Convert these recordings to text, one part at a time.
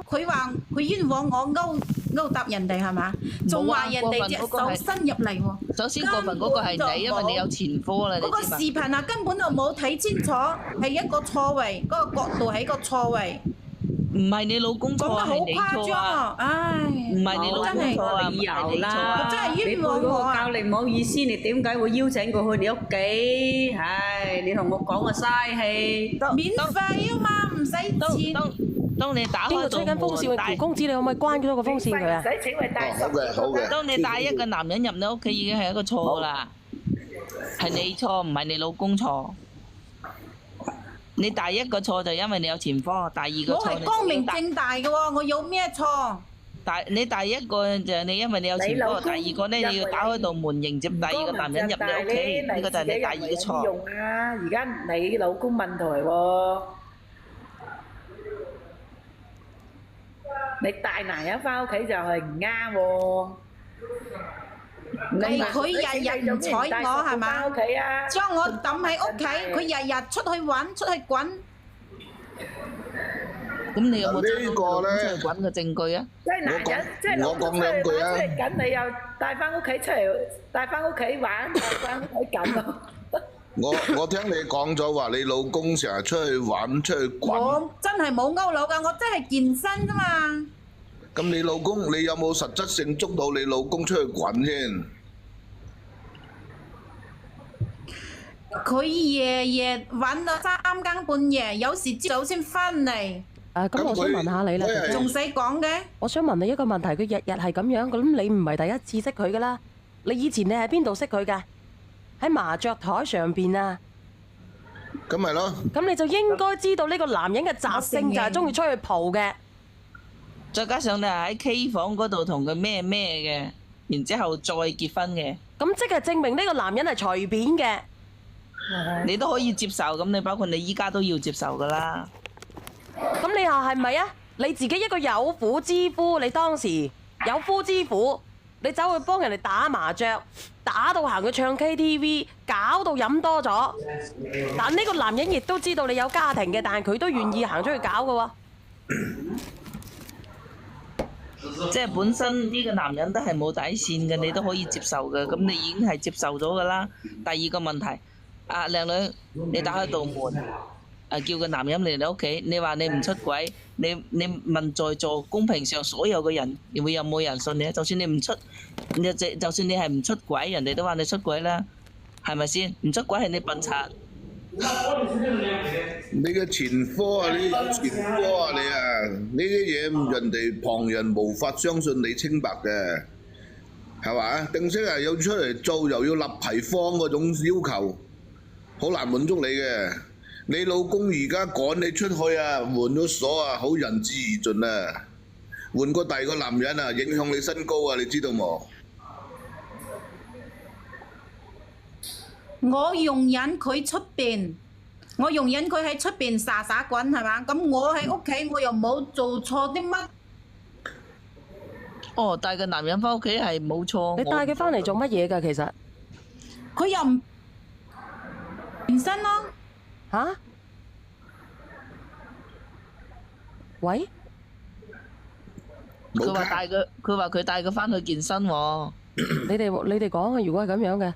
佢話佢冤枉我勾搭人哋係嘛？仲話人哋隻手伸入嚟喎。首先過分嗰個係你，因為你有前科啦，你嗰個知嘛？視頻啊，根本就冇睇清楚，係一個錯位，嗰個角度係一個錯位。唔係你老公錯啊，講得好係你誇張錯啊！啊！唉，唔係你老公錯啊，理由唔係你錯啦，啊！真係你冤配嗰個枉我啊！教練唔好意思，你點解會邀請佢去你屋企？唉，你同我講啊，嘥氣。免費啊嘛，唔使錢。當你打開邊個吹緊風扇？喂，蒲公子，你可唔可以關咗個風扇佢啊？唔使請為大好嘅好嘅。當你帶一個男人入你屋企已經係一個錯啦，係你錯，唔係你老公錯。你第一個錯就因為你有前科，第二個我錯係光明正大嘅喎，我有咩錯？你第一個就係你因為你有前科，第二個咧你要打開道門迎接第二個男人入你屋企，呢個就係你第二個錯。用啊！而家你老公問題喎，你帶男人翻屋企就係唔啱喎。係佢日日唔睬我係嘛？屋企啊！將我抌喺屋企，佢日日出去玩出去滾。咁你有冇呢個呢出去滾嘅證據啊？即係男人，即係老公出去玩出嚟緊，你又帶翻屋企出嚟，帶翻屋企玩，帶翻屋企緊咯。我聽你講咗話，你老公成日出去玩出去滾，我真係冇勾佬㗎，我真係健身啫嘛。咁你老公你有冇實質性捉到你老公出去滾先？佢夜夜玩到3更半夜，有時朝早先翻嚟，咁我想問下你啦，姐姐仲使講嘅？我想問你一個問題，佢日日係咁樣，咁你唔係第一次識佢噶啦？你以前你喺邊度識佢㗎？喺麻雀台上邊啊？咁咪咯。咁你就應該知道呢個男人嘅習性就係中意出去蒲嘅。再加上你係喺 K 房嗰度同佢咩嘅，然之後再結婚嘅，咁即係證明呢個男人係隨便嘅。你都可以接受，咁你包括你依家都要接受噶啦。咁你話係咪啊？你自己一個有婦之夫，你當時有夫之婦，你走去幫人哋打麻雀，打到行去唱 KTV，搞到飲多咗。但呢個男人亦都知道你有家庭嘅，但係佢都願意行出去搞嘅喎。即係本身呢個男人都係冇底線嘅，你都可以接受嘅，咁你已經係接受咗噶啦。第二個問題，靚女，你打開道門，叫個男人嚟你屋企，你話你唔出軌，你問在座公屏上所有嘅人，會有冇人信你？就算你唔出，就算你係唔出軌，人哋都話你出軌啦，係咪先？唔出軌係你笨賊。你嘅前科啊，你有前科啊，你啊，呢啲嘢人哋旁人無法相信你清白嘅，係嘛？定式係要出嚟做又要立牌坊嗰種要求，好難滿足你嘅。你老公而家趕你出去啊，換咗鎖啊，好仁至義盡啊，換個第二個男人啊，影響你身高啊，你知道冇？我容忍佢出邊，我容忍佢喺出邊撒滾係嘛？咁我喺屋企我又冇做錯啲乜。哦，帶個男人翻屋企係冇錯。你帶佢翻嚟做乜嘢㗎？其實佢又唔健身咯。嚇？喂？佢話佢帶佢翻去健身喎。你哋講啊！如果係咁樣嘅。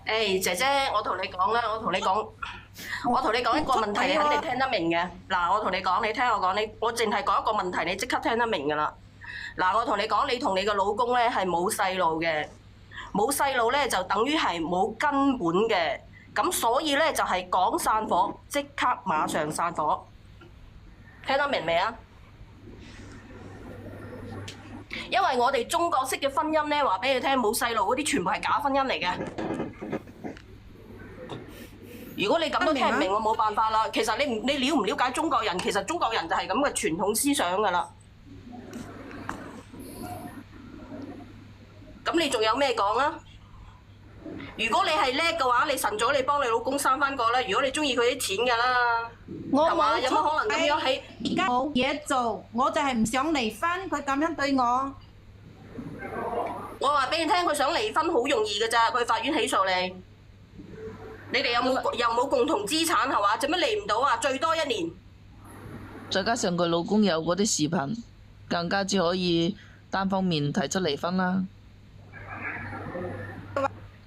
誒，姐姐，我同你講啦，我同你講一個問題，你肯定聽得明嘅。嗱，我同你講，你聽我講，我淨係講一個問題，你即刻聽得明㗎啦。嗱，我同你講，你同你個老公咧係冇細路嘅，冇細路咧就等於係冇根本嘅，咁所以咧就係講散伙，即刻馬上散伙。聽得明未啊？因為我哋中國式嘅婚姻咧，話俾你聽，冇細路嗰啲全部係假婚姻嚟嘅。如果你咁都聽唔明，我冇辦法啦。其實你了唔了解中國人？其實中國人就係咁嘅傳統思想噶啦。咁你仲有咩講啊？如果你係叻嘅話，你晨早你幫你老公生翻個啦。如果你中意佢啲錢噶啦，係嘛？有乜可能咁樣喺而家冇嘢做，我就係唔想離婚。佢咁樣對我，我話俾你聽，佢想離婚好容易㗎咋，佢法院起訴你。你哋又冇共同資產係嘛？做乜離唔到啊？最多1年。再加上佢老公有嗰啲視頻，更加之可以單方面提出離婚啦。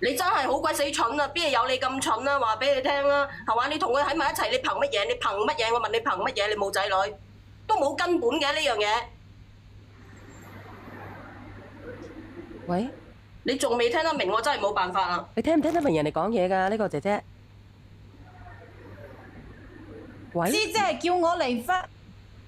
你真係好鬼死蠢啊！邊有你咁蠢啊？話俾你聽啦，係嘛？你同佢喺埋一齊，你憑乜嘢？你憑乜嘢？我問你憑乜嘢？你冇仔女，都冇根本嘅呢樣嘢。喂，你仲未聽得明，我真係冇辦法啦。你聽唔聽得明人哋講嘢㗎？呢個姐姐。喂，即係叫我離婚，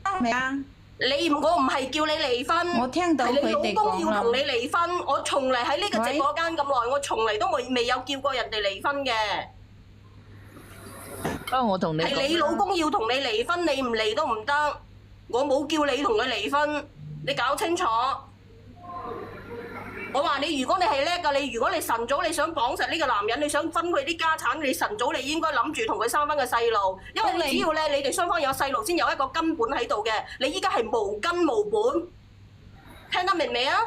係咪啊？我唔係叫你離婚，我聽到佢哋係你老公講啦要同你離婚。我從嚟喺呢個直播間咁耐，我從嚟都未有叫過人哋離婚嘅。不過我同你講係你老公要同你離婚，你唔離都唔得。我冇叫你同佢離婚，你搞清楚。我話你，如果你係叻㗎，如果你晨早你想綁實呢個男人，你想分佢啲家產，你晨早你應該諗住同佢生翻個細路，因為你只要咧你哋雙方有細路，先有一個根本喺度嘅。你依家係無根無本，聽得明未啊？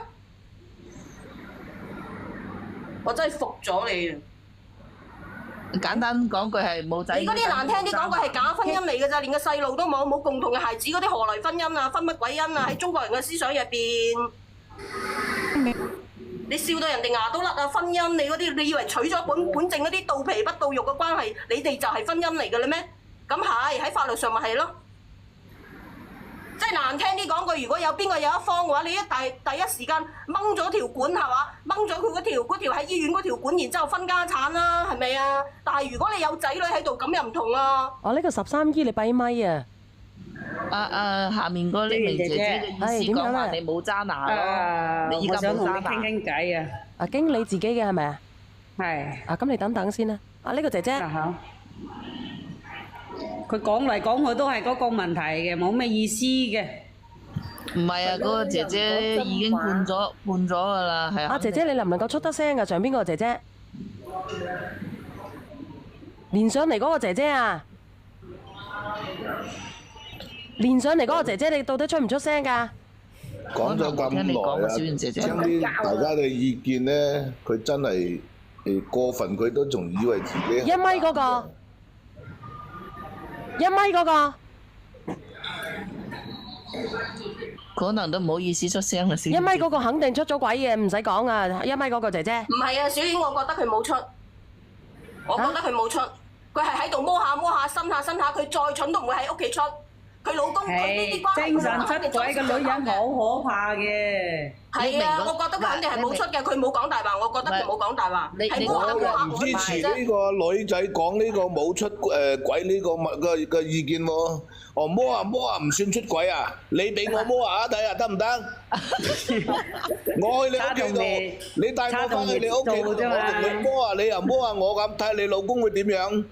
我真係服咗你啊！簡單講句係冇仔女。你嗰啲難聽啲講句係假婚姻嚟㗎咋，連個細路都冇，冇共同嘅孩子，嗰啲何來婚姻啊？分乜鬼姻啊？喺中國人嘅思想入邊。你笑到人哋牙都甩啊！婚姻你嗰啲，你以為娶咗本證嗰啲到皮不到肉嘅關係，你哋就係婚姻嚟嘅啦咩？咁係喺法律上咪係咯？即係難聽啲講句，如果有邊個有一方嘅話，你第一時間掹咗條管係嘛？掹咗佢嗰條喺醫院嗰條管，然之後分家產啦，係咪啊？但係如果你有仔女喺度，咁又唔同啊！哦，呢個13姨你閉咪啊！下面嗰呢名姐姐嘅意思講話你冇揸拿咯，你依家冇揸拿。傾傾偈啊！啊，經理自己嘅係咪啊？係。啊，咁你等等先啦。啊，呢個姐姐。佢講嚟講去都係嗰個問題嘅，冇咩意思嘅。唔係啊，嗰個姐姐已經判咗㗎啦，係啊。啊，姐姐你能唔能夠出得聲啊？上邊嗰個姐姐。連上嚟嗰個姐姐啊！連上嚟嗰個姐姐，你到底出唔出聲㗎？講咗咁耐啊，聽啲大家嘅意見咧，佢真係過分，佢都仲以為自己1米嗰個，1米嗰個，可能都唔好意思出聲啦。1米嗰個肯定出咗軌嘅，唔使講啊！1米嗰個姐姐。唔係啊，小婉，我覺得佢冇出，我覺得佢冇出，佢係喺度摸下摸下，伸下伸下，佢再蠢都唔會喺屋企出。佢老公佢呢啲關係，精神出軌嘅女人好可怕嘅。係啊，我覺得佢肯定係冇出嘅，佢冇講大話，我覺得佢冇講大話，係摸下摸下唔支持呢個女仔講呢個冇出軌呢個嘅意見喎。哦，摸下摸下唔算出軌啊！你俾我摸下睇下得唔得？我去你屋企度，你帶我翻去你屋企度，我同你摸下，你又摸下我咁，睇下你老公會點樣？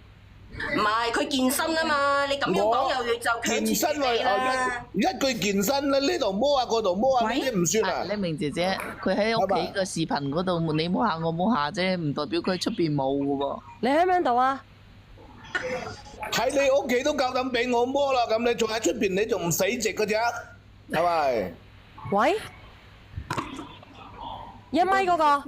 唔係佢健身啊嘛，你咁樣講又就強健身詞啦。一句健身啦，呢度摸下嗰度摸下，呢啲唔算啊。呢名姐姐，佢喺屋企個視頻嗰度，你摸下我摸下啫，唔代表佢出邊冇嘅喎。你喺邊度啊？喺你屋企都夠膽俾我摸啦，咁你仲喺出邊，你仲唔死直嘅啫？係咪？喂，1米嗰個。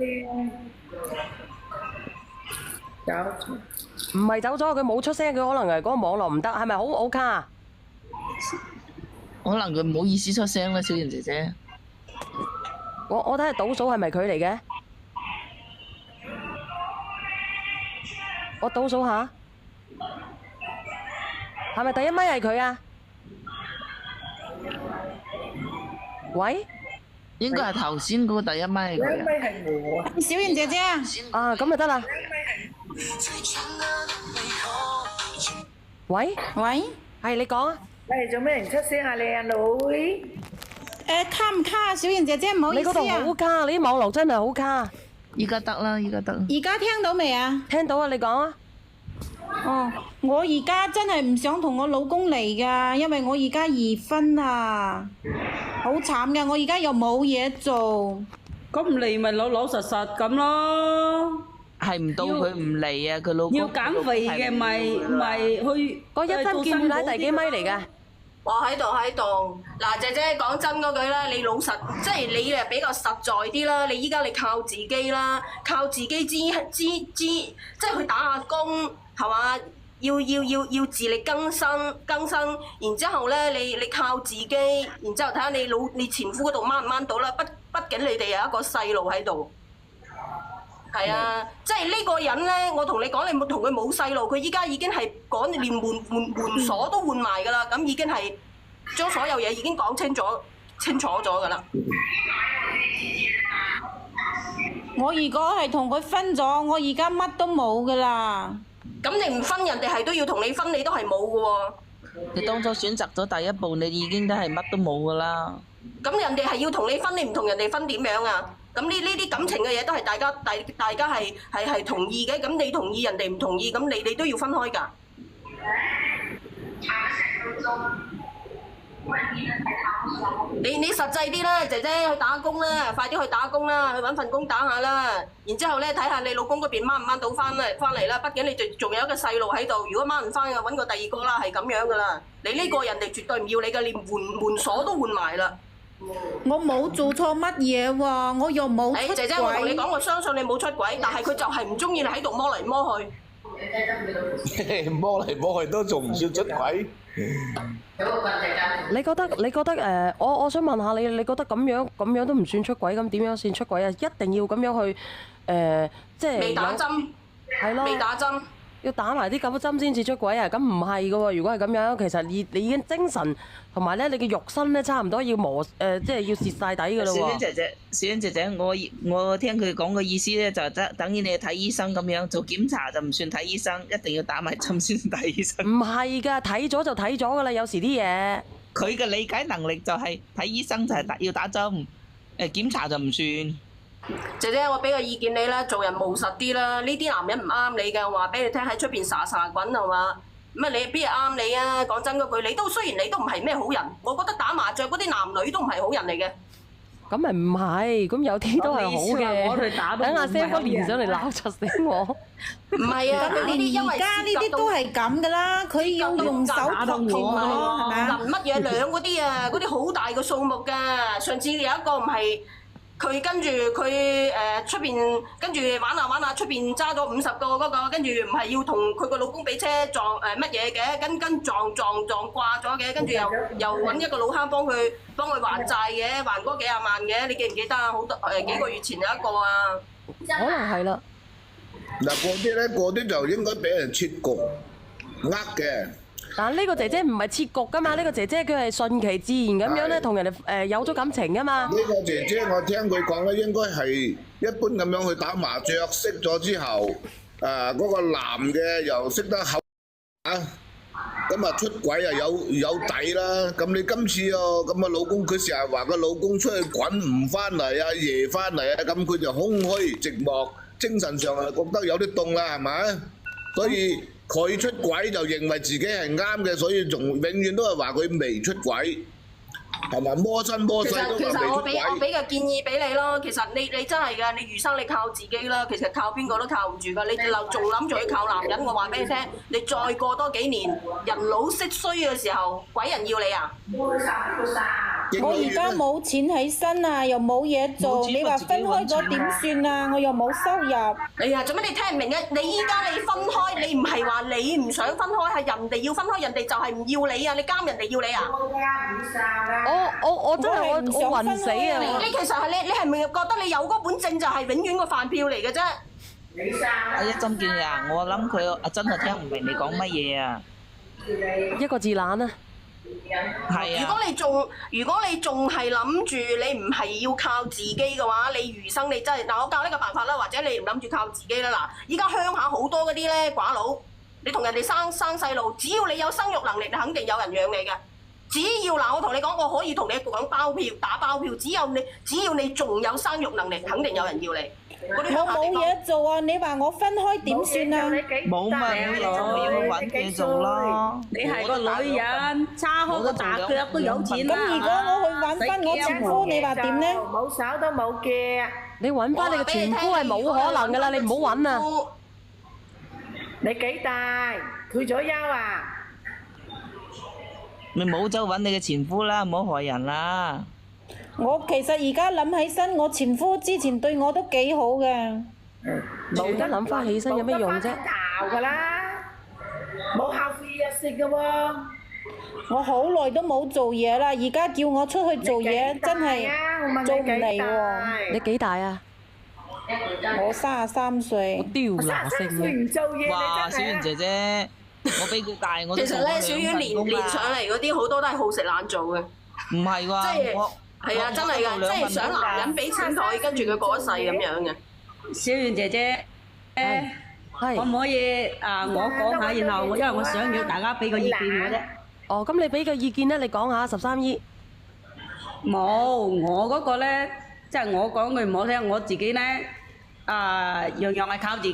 唔係走咗，佢冇出聲，佢可能係嗰個網絡唔得，係咪好卡？可能佢唔好意思出聲啦，小賢姐姐。我睇下倒數係咪佢嚟嘅？我倒數下，係咪第1米係佢啊？喂？應該係頭先嗰個第1米係佢啊。小賢姐姐啊，咁就得啦。喂，係你講啊。誒，做咩唔出聲啊，你阿女？卡唔卡啊？小賢姐姐唔好意思啊。你嗰度好卡，你啲網絡真係好卡。依家得啦，依家得。而家聽到未啊？聽到啊，你講啊。哦，我而家真係唔想同我老公離㗎，因為我而家2婚啊，好慘㗎，我而家又冇嘢做。咁唔離咪老老實實咁咯。係唔到佢唔嚟啊！佢老公要減肥嘅咪去。嗰1分見血奶第幾米嚟㗎？我喺度。嗱，姐姐講真嗰句啦，你老實，即係你誒比較實在啲啦。你依家你靠自己啦，靠自己即係去打下工，係嘛？要自力更生，然之後咧，你靠自己，然之後睇下你前夫嗰度掹唔掹到啦。畢竟你哋有一個細路喺度。係啊，即係呢個人咧，我同你講，你冇同佢冇細路，佢依家已經係講連門鎖都換埋㗎啦，咁已經係將所有嘢已經講清楚咗㗎啦。我如果係同佢分咗，我而家乜都冇㗎啦。咁你唔分，人哋係都要同你分，你都係冇㗎喎。你當初選擇咗第一步，你已經都係乜都冇噶啦。咁人哋係要同你分，你唔同人哋分點樣啊？咁呢啲感情嘅嘢都係大家係同意嘅，咁你同意人哋唔同意，咁你都要分開㗎。你實際啲啦，姐姐去打工啦，快啲去打工啦，去揾份工打下啦。然之後咧，睇下你老公嗰邊掹唔掹到翻嚟啦。畢竟你仲有一個細路喺度，如果掹唔翻嘅，揾個第二個啦，係咁樣噶啦。你呢個人哋絕對唔要你嘅，連門鎖都換埋啦。我冇做錯乜嘢喎，我又冇出軌。姐姐，我同你講，我相信你冇出軌，但係佢就係唔中意你喺度摸嚟摸去。摸嚟摸去都仲唔算出軌？你覺得我想問下你，你覺得咁樣都唔算出軌，咁點樣算出軌啊？一定要咁樣去即係未打針，係咯，未打針。要打埋啲咁嘅針先至出軌啊？咁唔係噶喎，如果係咁樣，其實你已經精神同埋咧，你嘅肉身咧差唔多要即係要蝕晒底噶啦喎。小娟姐姐，我聽佢講嘅意思咧，就等於你睇醫生咁樣，做檢查就唔算睇醫生，一定要打埋針先睇醫生。唔係㗎，睇咗就睇咗噶啦，有時啲嘢。佢嘅理解能力就係睇醫生就係要打針，檢查就唔算。姐姐，我俾個意見你啦，做人務實啲啦。呢啲男人唔啱你嘅，我話俾你聽，喺出邊撒滾係嘛？咁啊，你邊係啱你啊？講真嗰句，雖然你都唔係咩好人，我覺得打麻雀嗰啲男女都唔係好人嚟嘅。咁咪唔係，咁有啲都係好嘅。等阿 Sam 哥連上嚟鬧柒死我。唔係啊，佢呢啲因為而家呢啲都係咁噶啦，佢要用手托住我，係咪啊？淋乜嘢兩嗰啲啊，嗰啲好大個數目㗎。上次有一個唔係。佢跟住佢出邊跟住玩下出邊揸咗50個嗰個，跟住唔係要同佢個老公俾車撞乜嘢嘅，跟撞掛咗嘅，跟住又揾一個老坑幫佢還債嘅，還嗰幾廿萬嘅，你記唔記得啊？好多幾個月前有一個啊，可能係啦。嗱，嗰啲就應該俾人設局嘅。但呢個姐姐唔係設局噶嘛，呢個姐姐佢係順其自然咁樣咧，同人哋有咗感情噶嘛。呢個姐姐我聽佢講咧，應該係一般咁樣去打麻雀，識咗之後，嗰個男嘅又識得口咁啊出軌啊有底啦。咁你今次咁啊老公，佢成日話個老公出去滾唔翻嚟啊，夜翻嚟啊，咁佢就空虛寂寞，精神上啊覺得有啲凍啦，係咪？所以佢出軌就認為自己係啱嘅，所以仲永遠都係話佢未出軌，係咪摸身摸勢都話未出軌？其實我俾個建議俾你咯，其實你真係㗎，你餘生你靠自己啦，其實靠邊個都靠唔住㗎，你仲諗住去靠男人，我話俾你聽，你再過多幾年，人老色衰嘅時候，鬼人要你啊！我而家冇錢起身啊，又冇嘢做，你話分開咗點算啊？我又冇收入。哎呀，做乜你聽唔明啊？你依家你分開，你唔係話你唔想分開，係人哋要分開，人哋就係唔要你啊！你監人哋要你啊！我真係我暈死啊！你其實係你係咪覺得你有嗰本證就係永遠個飯票嚟嘅啫？阿一針見啊！我諗佢真係聽唔明你講乜嘢啊！一個字懶啊！係啊！如果你仲係諗住你唔係要靠自己嘅話，你餘生你真係我教呢個辦法啦，或者你唔諗住靠自己啦嗱，依家鄉下好多嗰啲咧寡佬，你同人哋生細路，只要你有生育能力，你肯定有人養你嘅。只要我同你講，我可以同你講打包票，只要你仲有生育能力，肯定有人要你。我冇嘢做啊！你話我分開點算啊？冇咪冇嘢做，咪要去揾嘢做咯。你係個女人，叉開個大腳都有錢啦。咁如果我去揾翻我前夫，你話點呢？冇手都冇腳。你揾翻你嘅前夫係冇可能噶啦，你唔好揾啊！你幾大？退咗休啊？你冇走揾你嘅前夫啦，唔好害人啦。我其實而家諗起身，我前夫之前對我都幾好嘅。冇得諗翻起身有咩用啫？冇㗎啦，冇後悔藥食嘅喎。我好耐都冇做嘢啦，而家叫我出去做嘢，真係做唔嚟喎。你幾大啊？我33歲。刁拿性佢嘅。唔做嘢，哇，小圓你真係姐姐，我比佢大，我都做其實咧，小丸連上嚟嗰啲好多都係好食懶做嘅，唔係即喎，係我係啊，真係㗎，即係想男人俾錢佢，跟住佢過一世咁樣嘅。小圓姐姐，係可唔可以我講下，然後因為我想要大家俾個意見我啫。哦，咁你俾個意見咧，你講下13姨。冇，我嗰個咧，即係我講句唔好聽，我自己咧樣樣係靠自己。